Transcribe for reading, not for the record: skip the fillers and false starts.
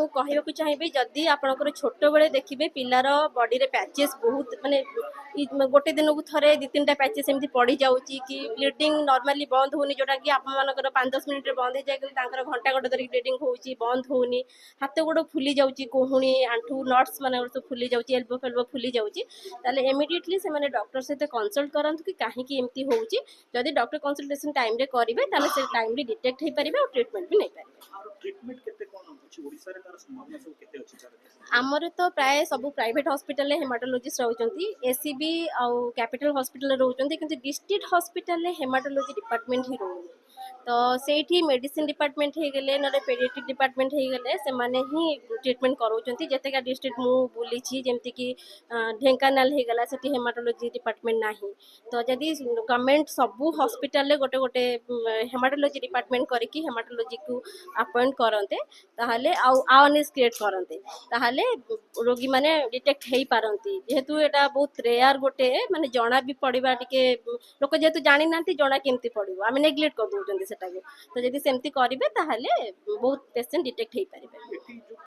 कहवाक चाहिए जदि आपंकर छोट बेले देखिए पिलार बॉडी रे पैचेस बहुत माने गोटे दिन को थे 2-3टा पैचेस एमती पड़ जाऊँगी कि ब्लीडिंग नॉर्मली बंद होनी जोटा कि आपर 5-10 मिनट बंद हो जाए घंटा गोटे धरिक ब्लीडिंग होची बंद होनी हाथ गोड़ फुली जाऊँगी कोहुणी आंठू नट्स मान सब फुली जाऊँगी एल्बो फेल्बो फुली जाऊँगी ताले इमिडिएटली से डॉक्टर सहित कंसल्ट करंतु कि कहीं एमती होची जदि डॉक्टर कंसल्टेशन टाइम रे करेंगे ताले से टाइम रे डिटेक्ट हो पारे और ट्रीटमेंट भी नहीं पारे आमर तो प्राय सब प्राइवेट हॉस्पिटल हेमाटोलॉजिस्ट रहउचंती एसीबी आउ कैपिटल हॉस्पिटल रहउचंती किंतु डिस्ट्रिक्ट हॉस्पिटल हेमाटोलॉजी डिपार्टमेंट ही रहउनी तो सेठी मेडिसिन डिपार्टमेंट हो गले ना पेडियाट्रिक डिपार्टमेंट हो गले से माने ही ट्रीटमेंट कराउचंती जतेका डिस्ट्रिक्ट मु बुलीछि जेमति कि ढेंकानाल हो गला सेठी हेमाटोलॉजी डिपार्टमेंट नाही तो जदि गवर्नमेंट सबू हॉस्पिटल गोटे गोटे हेमाटोलॉजी डिपार्टमेंट करके हेमाटोलॉजी को अपॉइंट करते ताहले अवेयरनेस क्रिएट करते ताहले रोगी माने डिटेक्ट हो पारती जेहेतु एटा बहुत रेयर गोटे माने जना भी पड़वा टिके लोक जेहेतु जानी ना जना केमती पड़ो आम नेग्लेक्ट कर दौरान से तो जब सेमती करेंगे ताहले बहुत पेशेंट डिटेक्ट हो पारे।